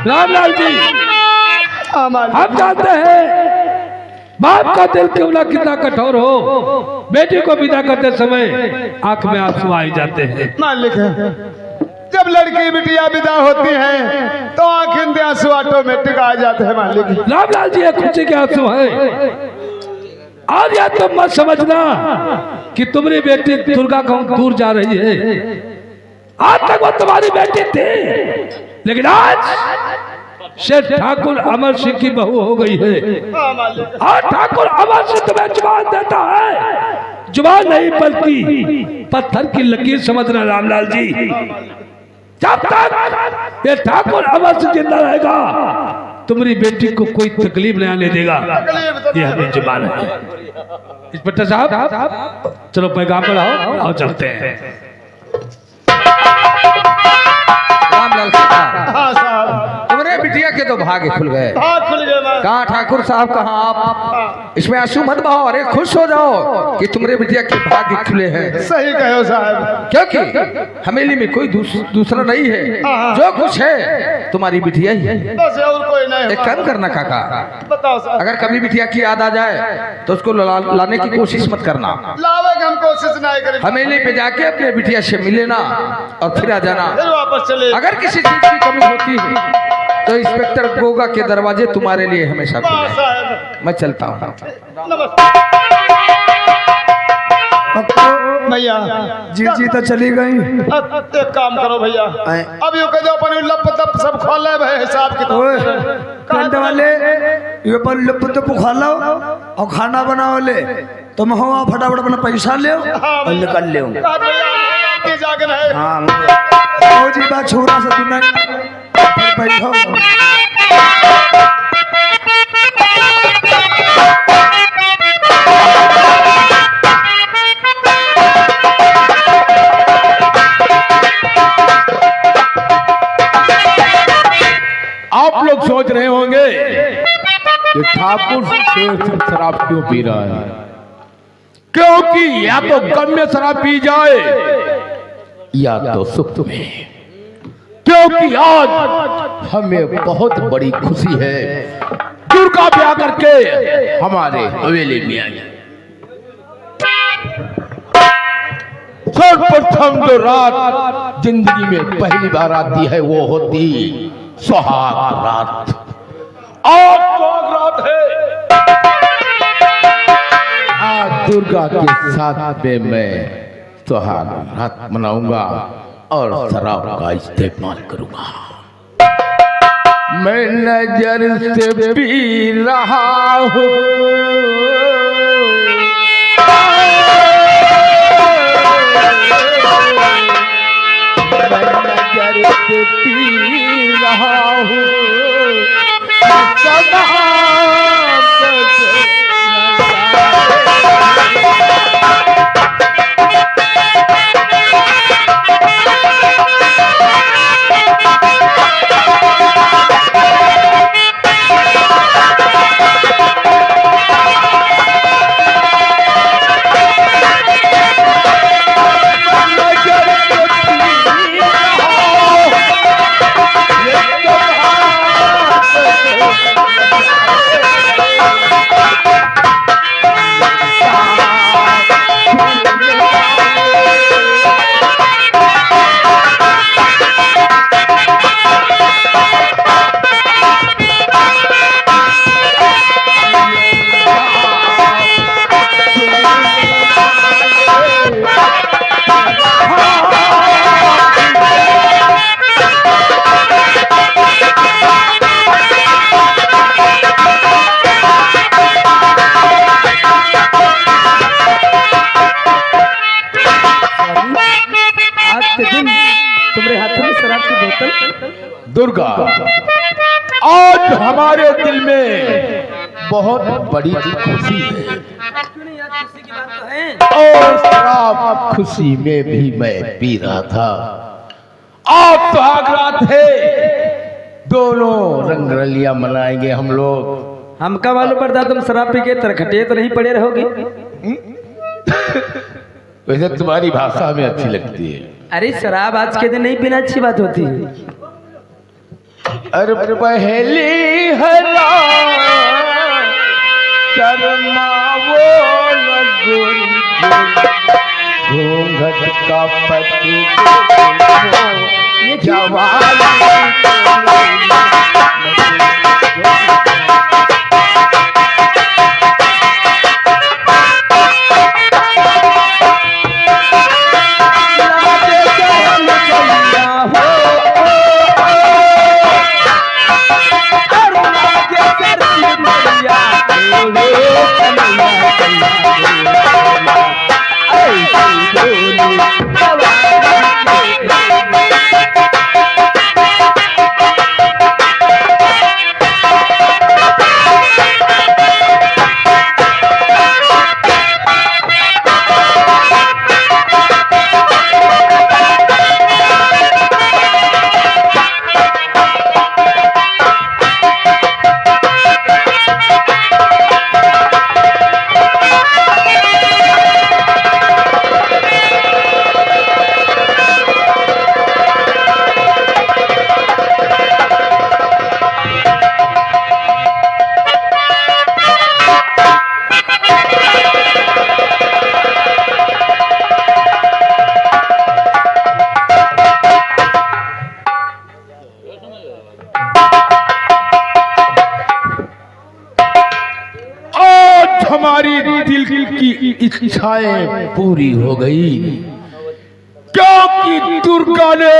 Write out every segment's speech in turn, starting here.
रामलाल जी, हम जानते हैं बाप का दिल क्यों ना कितना कठोर हो, बेटी को विदा करते समय आंख में आंसू आ जाते हैं। मालिक जब लड़की बिटिया विदा होती हैं तो आंखें आंसू ऑटोमेटिक आ जाते हैं मालिक। रामलाल जी, खुशी के आंसू हैं। और या तुम मत समझना कि तुम्हारी बेटी दुर्गा कहूं दूर जा रही है। आज तक वो तुम्हारी बेटी थी, लेकिन आज शेठ ठाकुर अमर सिंह की बहू हो गई है। और ठाकुर अमर सिंह तुम्हें जुबान देता है, जुबान नहीं बल्कि पत्थर की लकीर समझना रामलाल जी। जब तक ये ठाकुर अमर सिंह जिंदा रहेगा तुम्हारी बेटी को कोई तकलीफ नहीं आने देगा, ये हमें जुबान है। इंस्पेक्टर साहब चलो पैगाम बढ़ाओ और चलते हैं। रामलाल साहब, तुम्हारे बिटिया के तो भाग्य खुल गए। कहाँ ठाकुर साहब, कहाँ आप? इसमें आंसू मत बहाओ, अरे खुश हो जाओ कि तुम्हारे बिटिया के भाग्य खुले हैं। सही कहो साहब, क्योंकि हवेली में कोई दूसरा नहीं है, जो कुछ है तुम्हारी बिटिया ही है। और कोई नहीं। एक काम करना काका, बताओ साहब। अगर कभी बिटिया की याद आ जाए तो उसको लाने की कोशिश मत करना। लावे हम कोशिश नहीं करें। हवेली पे जाके अपने बिटिया से मिले ना और फिर आ जाना। फिर वापस चले। अगर किसी चीज की कमी होती है तो इंस्पेक्टर गोगा के दरवाजे तुम्हारे लिए हमेशा खुले हैं। मैं चलता हूँ। भैया जी तो चली गई। एक काम करो भैया, अब यू कह दो अपन लप तप सब खोले भाई हिसाब किताब। टेंट वाले ये पर लप तप खा लो और खाना बनाओ ले, तुम हो फटाफट अपना पैसा ले और निकल ले। जागन है। हाँ वो जी बात छोरा से तू नहीं बैठो। आप लोग सोच रहे होंगे कि ठाकुर शराब क्यों पी रहा है, क्योंकि या तो गम में शराब पी जाए या तो सुख में। क्योंकि आज हमें बहुत बड़ी खुशी है, दुर्गा ब्याह करके हमारे हवेली में आई। सर्वप्रथम जो रात जिंदगी में पहली बार आती है वो होती सुहाग रात। आज सुहाग रात है। आज दुर्गा के साथ में मैं सुहाग रात मनाऊंगा और शराब का इस्तेमाल करूंगा। मैं नजर से पी रहा हूँ, मैं नजर से पी रहा हूँ सदा दुर्गा, आज हमारे दिल में बहुत बड़ी खुशी है और शराब खुशी में भी मैं पी रहा था। आप सुहाग रात है, दोनों रंगरलियां मनाएंगे हम लोग। हमका मालूम पड़ता तुम शराब पी के तरखटे तो नहीं पड़े रहोगे। वैसे तुम्हारी भाषा में अच्छी लगती है। अरे शराब आज के दिन नहीं पीना अच्छी बात होती है। अरे पहली हरा शर्मावो घूंघट का पति हमारी दिल की इच्छाएं पूरी हो गई, क्योंकि दुर्गा ने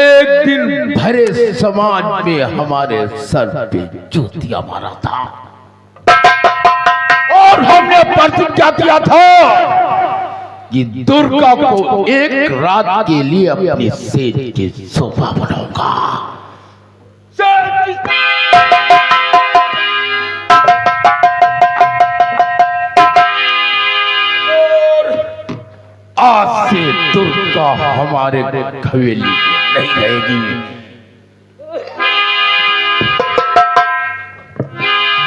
एक दिन भरे समाज में हमारे सर पे जूतियां मारा था और हमने प्रतिज्ञा किया था कि दुर्गा को एक रात के लिए अपने सेज की शोभा बनाऊंगा। आज से दुर्गा हमारे हवेली में नहीं रहेगी।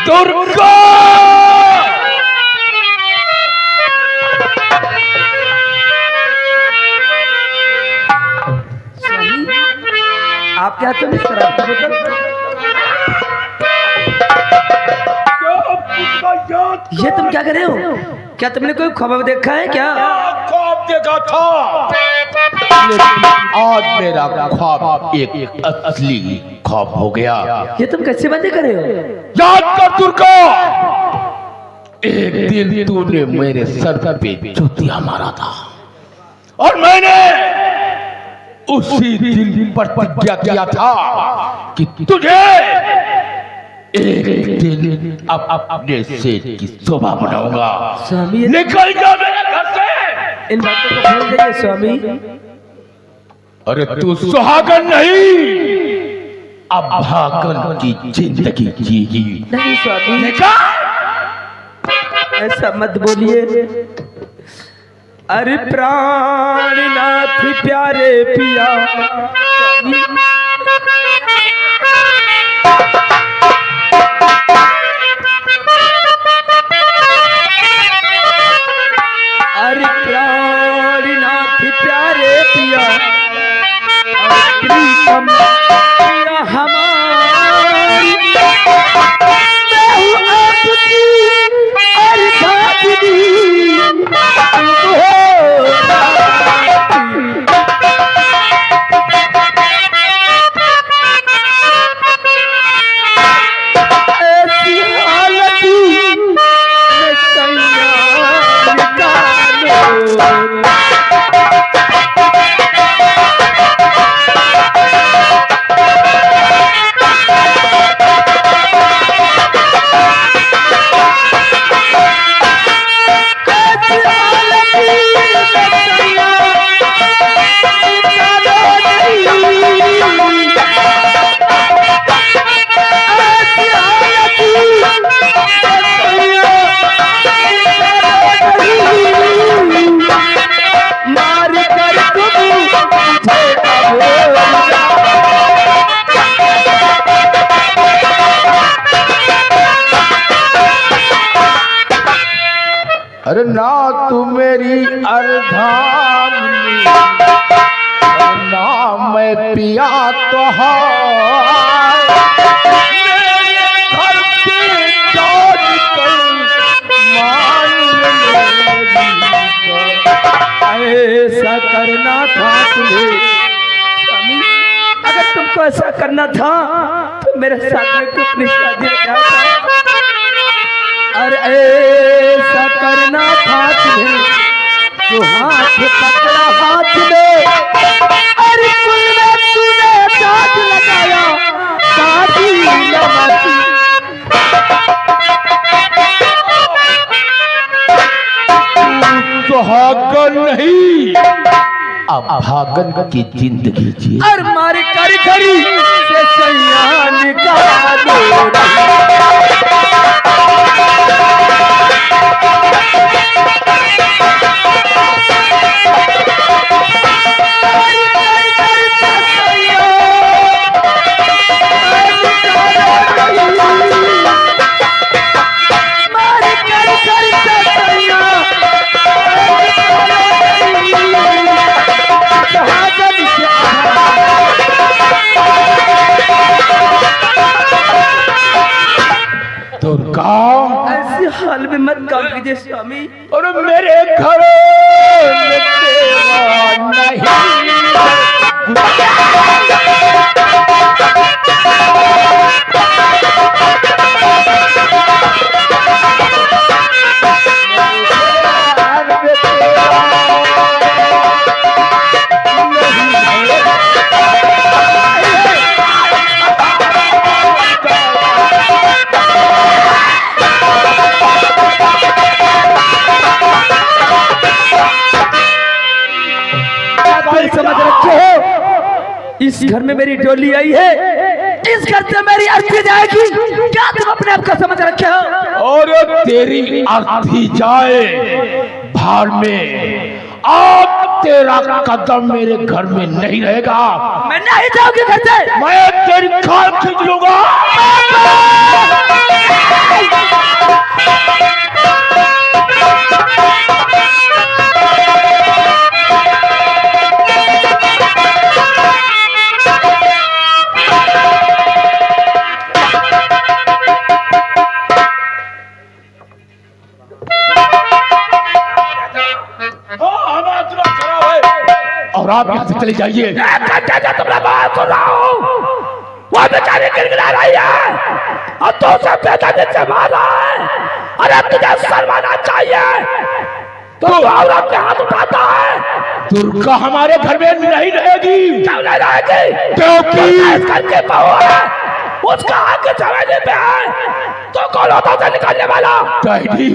दुर्गा आप क्या तुम शराब की बोतल? ये तुम क्या कर रहे हो? क्या तुमने कोई ख्वाब देखा है क्या? ख्वाब देखा था, लेकिन आज मेरा ख्वाब एक असली ख्वाब हो गया। ये तुम कैसे बातें कर रहे हो? याद कर दुर्गा, एक दिन तूने मेरे सर पे जूतियां मारा था और मैंने उसी दिन प्रतिज्ञा किया था कि तुझे एक दिन अब अपने सेठ की शोभा बनाऊंगा। स्वामी, निकल जा मेरे घर से। इन बातों को भूल जाइए स्वामी। अरे तू सुहागन नहीं, अब भागन की जिंदगी जीगी। नहीं स्वामी, निकल। ऐसा मत बोलिए। अरे प्राणनाथ प्यारे पिया, अरे प्राणनाथ प्यारे पिया, प्रीतम पिया हमारी, मैं हूँ आपकी अर्धांगिनी, तुम हो ऐसी हालत अरे ना तू मेरी अर्धांगिनी और ना मैं पिया तो मेरे घर की जान कर मान ऐसा करना था तुम्हें स्वामी, अगर तुमको ऐसा करना था तो मेरे साथ में कुछ अपनी शादी रखा था। और ऐसा करना था तुम्हें जो हाथ पकड़ा हाथ में, अरे कुल में तूने दाग लगाया शादी लगाती। सुहागन नहीं अब भागन की जिंदगी जी। और मारी करी करी से सैया निकालो दुर्गा, ऐसे हाल में मत काम कीजिए स्वामी। और मेरे घर में तेरा नहीं। समझ रखे हो, इस घर में मेरी डोली आई है, इस घर से मेरी अर्थी जाएगी। क्या तुम अपने आप का समझ रखे हो? और तेरी अर्थी जाए भाड़ में, अब तेरा कदम मेरे घर में नहीं रहेगा। मैं नहीं जाऊंगी घर से। मैं तेरी खाल खींच लूंगा। और आप यहाँ से चले जाइए। तुम्हारा बात सुन रहा हूँ, वो बेचारी गिड़गिड़ा रही है और तो उसे बेदर्दी से मार रहा है। अरे तुझे शर्माना चाहिए, तू औरत के हाथ उठाता है। दुर्गा हमारे घर में नहीं रहेगी। क्यों नहीं रहेगी? क्योंकि इस घर के बहू है, उसका आगे जमाने पे है, तो कौन होता से निकालने वाला? डैडी,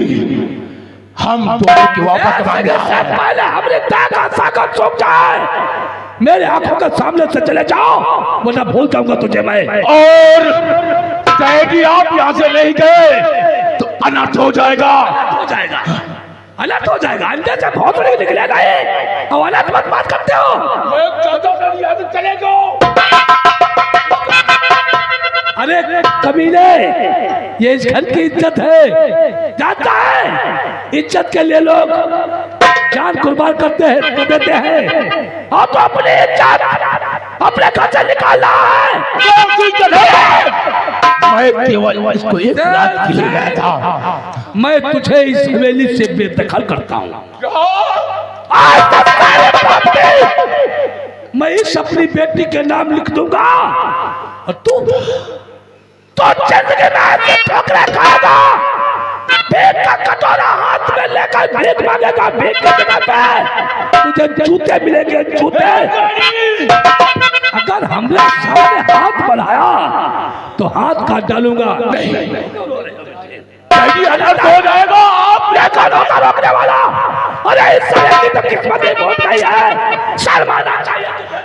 हम दोनों की वापस कमाएंगे। पहले हमने ताकत साकत सोच जाए, मेरे आंखों के सामने से चले जाओ, वरना भूल जाऊंगा तुझे मैं। और डैडी, आप यहाँ से नहीं गए तो अनर्थ हो जाएगा। हो जाएगा, अनर्थ हो जाएगा। अंदर से बहुत बड़े निकलेगा ये, और अनर्थ मत बात करते हो। मैं चाहता हूँ यहाँ से चले जाओ। अरे कमीने, ये इस घर की इज्जत है, जानता है? इज्जत के लिए लोग जान कुर्बान करते हैं, कर देते हैं। और तो अपने इज्जत अपने घर से निकालना है। मैं केवल इसको एक रात के लिए लाया था। मैं तुझे इस हवेली से बेदखल करता हूँ। मैं इस अपनी बेटी के नाम लिख दूंगा, और तू तो जिंदगी में ऐसे ठोकरे खाएगा। भीख का कटोरा हाथ में लेकर भीख मांगेगा, भीख की जगह पे तुझे जूते मिलेंगे, जूते। अगर हमने सामने हाथ बढ़ाया तो हाथ काट डालूंगा। डैडी, अनर्थ हो जाएगा। आप लेकर होता रोकने वाला। अरे इस साले की तो किस्मत ही बहुत गई है, शर्माना चाहिए तुझे।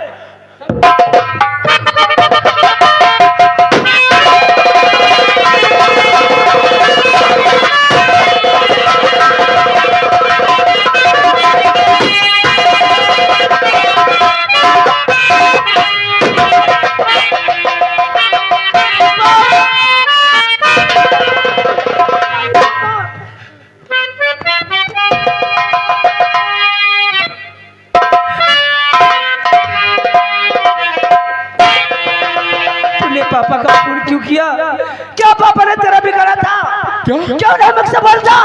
बोल जा।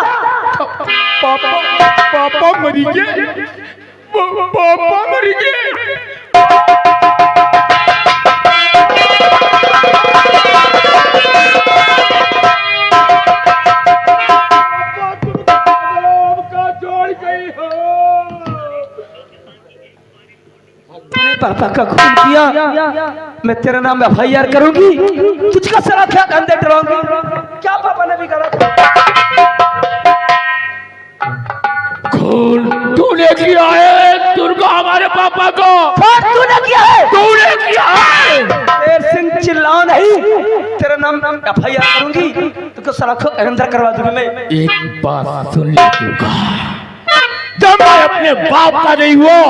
पापा पापा मरी गए, पापा मरी गए। तूने पापा का खून किया, मैं तेरा नाम FIR करूंगी, तुझका सारा क्या अंदर डराऊंगी। क्या पापा ने भी करा था? खून तूने किया है दुर्गा हमारे पापा को, तूने किया है, तूने किया है। शेर सिंह चिल्लाओ नहीं, तेरा नाम FIR करूंगी, तुझको सारा अंदर करवा दूंगी मैं। एक बात सुन ले दुर्गा, जब मैं अपने बाप का नहीं हुआ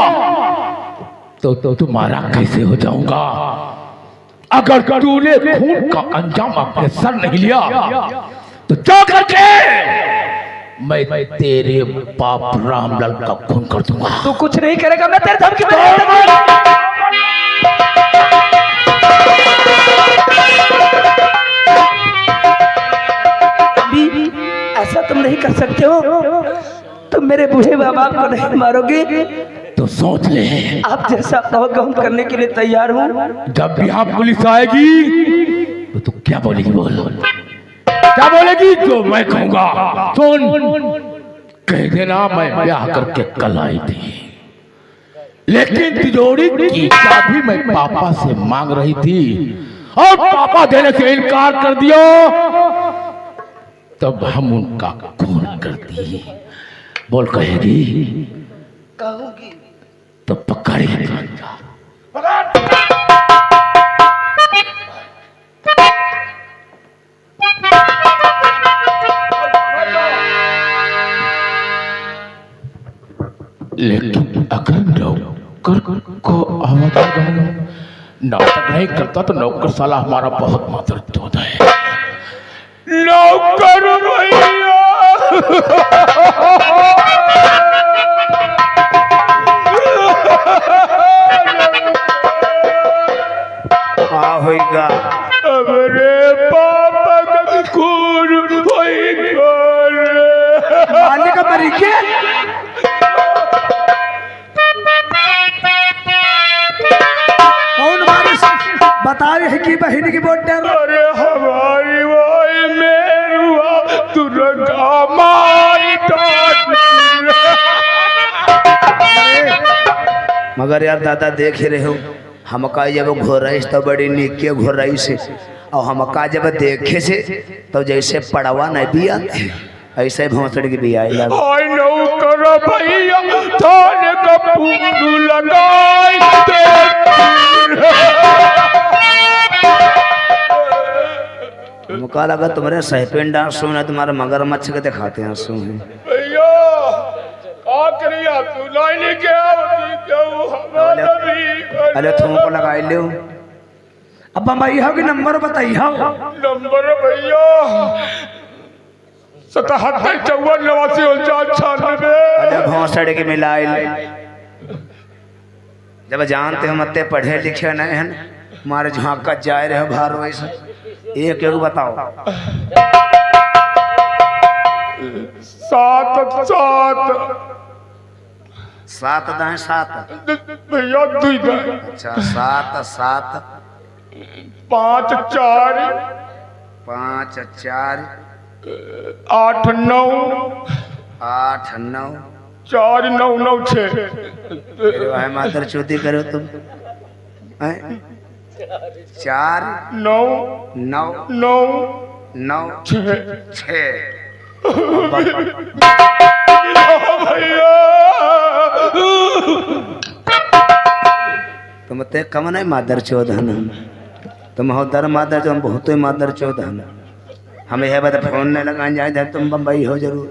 तो तुम्हारा कैसे हो जाऊंगा। अगर तूने खून का अंजाम अपने सर नहीं लिया तो जा करके मैं तेरे बाप रामलाल का खून कर दूंगा। तू कुछ नहीं करेगा, मैं तेरे धमकी में नहीं दूंगा। अभी ऐसा तुम नहीं कर सकते हो, तुम मेरे बूढ़े माँ बाप को नहीं मारोगे तो सोच ले, आप जैसा कहोगे हम करने के लिए तैयार हूँ। जब भी यहाँ पुलिस आएगी तो तू क्या बोलेगी, बोल क्या बोलेगी जो मैं कहूंगा। सुन, कह देना मैं ब्याह करके कल आई थी, लेकिन तिजोरी की चाबी मैं पापा से मांग रही थी और पापा देने से इनकार कर दिया, तब हम उनका खून कर दिए। बोल कहेगी, कहूंगी तो पकड़ेगा। लेकिन अगर नौकर को आवाज आ गई, नाटक नहीं करता तो नौकर साला हमारा बहुत मातृत्व होता है। नौकर भैया क्या होगा? अरे पापा का खून होगा। मालिक का मरी के कौन बारिश बता रहे कि बहन की बोट डर। अरे हमारी भाई मेरुआ दुर्गा मारी मगर यार दादा देख ही रहे हो, हमका जब घोराइश तो बड़ी निके घोराइश से, और हमका जब देखे से तो जैसे पड़वा नहीं भी आते ऐसे भौसड़ की भी आई लगा। हाय नौकर भैया थाने का पूरू लगाई हमका लगा तुम्हारे सहपेंड आंसू है, तुम्हारे मगरमच्छ के दिखाते हैं आंसू हैं। भैया आखिरी तू लाइन क्या अरे तुमको लगाई लो। अब भाई हो कि नंबर बताइए हो। नंबर भैया 77 54 89 49 अरे भौसड़ के मिलाई जब जानते हो मत्ते पढ़े लिखे नहीं है हमारे झाँक का जाए रहे भार वैसे एक एक बताओ। 7 दाएं 7 भैया 2 दाएं। अच्छा 7 7 5 4 5 4 8 9 8 9 4 9 9 6 भाई मातर चौथी करो तुम 4 9 9 9 9 6 तुम ते कम नहीं मादर चौधन तुम हो दर मादर जो हम बहुत ही मादर चौधन हमें है बता फोन नहीं लगाने जाए तुम बम्बई हो जरूर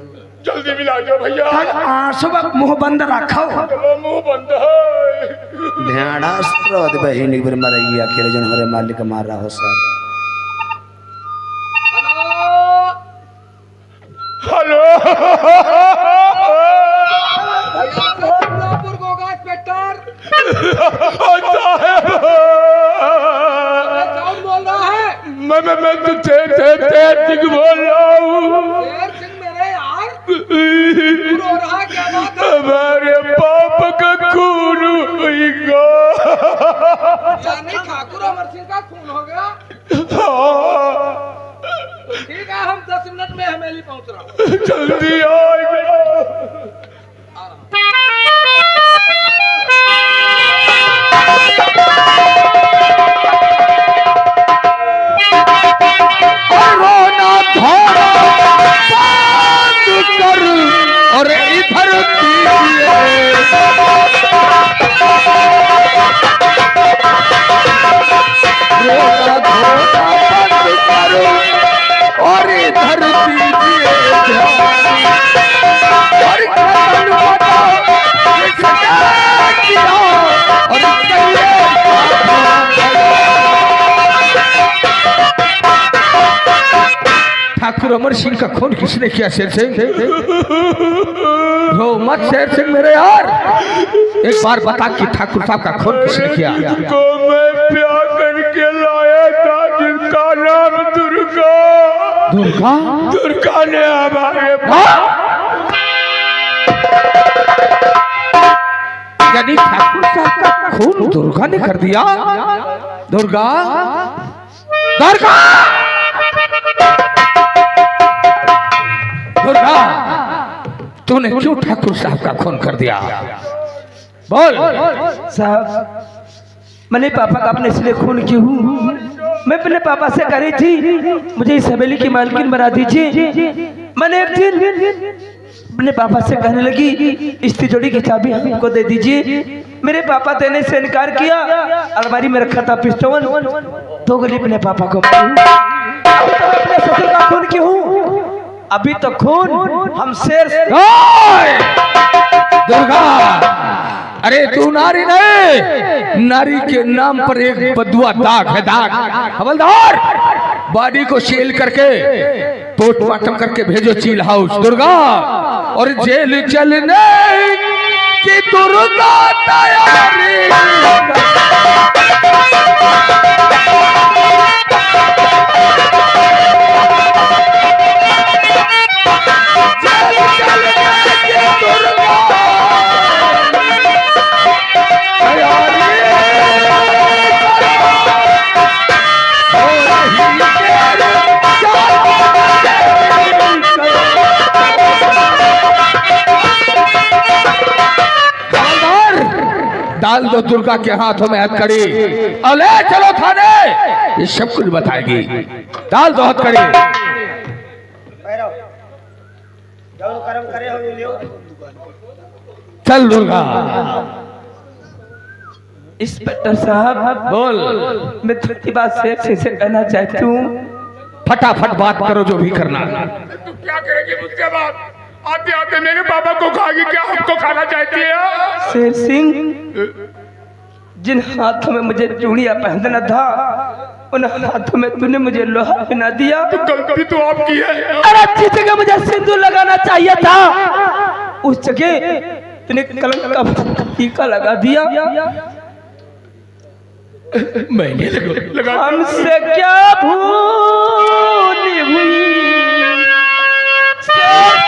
जल्दी मिला दो भैया। आंसू मुंह बंद रखो मुंह बंद है। ध्यान स्रोत बहिन एक बार मरगी अकेले जन हमारे मालिक मार रहा हो सर। हेलो मैं तो तेज बोल रहा हूँ। रो रहा क्या बात है? हमारे पाप का खून होगा। यानी ठाकुर अमर सिंह का खून हो गया? ठीक है, हम 10 मिनट में हवेली पहुंच रहा हूँ। जल्दी आओ। रोना धोना बंद कर और इधर रोना धोना बंद करो और इधर दीजिए और खत्म बताओ ये सजा किया और कहिए ठाकुर अमर सिंह का खून किसने किया? शेर सिंह। रो मत शेर सिंह मेरे यार, एक बार बता कि ठाकुर साहब का खून किसने किया? को मैं प्यार करके लाया था, जिनका नाम दुर्गा। दुर्गा? दुर्गा ने हमारे यानी ठाकुर साहब का खून दुर्गा ने कर दिया? दुर्गा, दुर्गा, दुर्गा, तूने क्यों ठाकुर साहब का खून कर दिया? बोल। साहब, मैंने पापा का अपने इसलिए खून क्यों हूँ? मैं अपने पापा से करी थी मुझे इस हवेली की मालकिन बना दीजिए। मैंने एक दिन अपने पापा से कहने लगी इस तिजोरी की चाबी हमको दे दीजिए। मेरे पापा देने से इनकार किया। अलमारी में रखा था पिस्टल, 2 गोली अपने पापा को मारी। अपने ससुर का खून क्यों हूँ? अभी तो खून हम शेर दुर्गा, अरे तू नारी नहीं, नारी के नाम पर एक बदुआ दाग है, दाग। हवलदार, बॉडी को सील करके पोस्टमार्टम करके भेजो चील हाउस। दुर्गा, और जेल चलने की दुर्गा तैयारी। डाल दो दुर्गा के हाथों में हथकड़ी और ले चलो थाने, ये सब कुछ बताएगी। डाल दो हथकड़ी। चल दुर्गा। इंस्पेक्टर साहब, बोल। मैं थोड़ी बात से कहना चाहती हूँ। फटाफट बात करो जो भी करना। तू क्या करेगी मुझसे बात? आते आते मेरे पापा को खाएगी क्या? हमको खाना चाहती है? शेर सिंह, जिन हाथों में मुझे चूड़ियां पहनना था उन हाथों में तूने मुझे लोहा पहना दिया। तो गलती तो आपकी है। अरे जिस जगह मुझे सिंदूर लगाना चाहिए था उस जगह तूने कलंक का टीका लगा दिया। मैंने लगा हमसे क्या भूल हुई शेर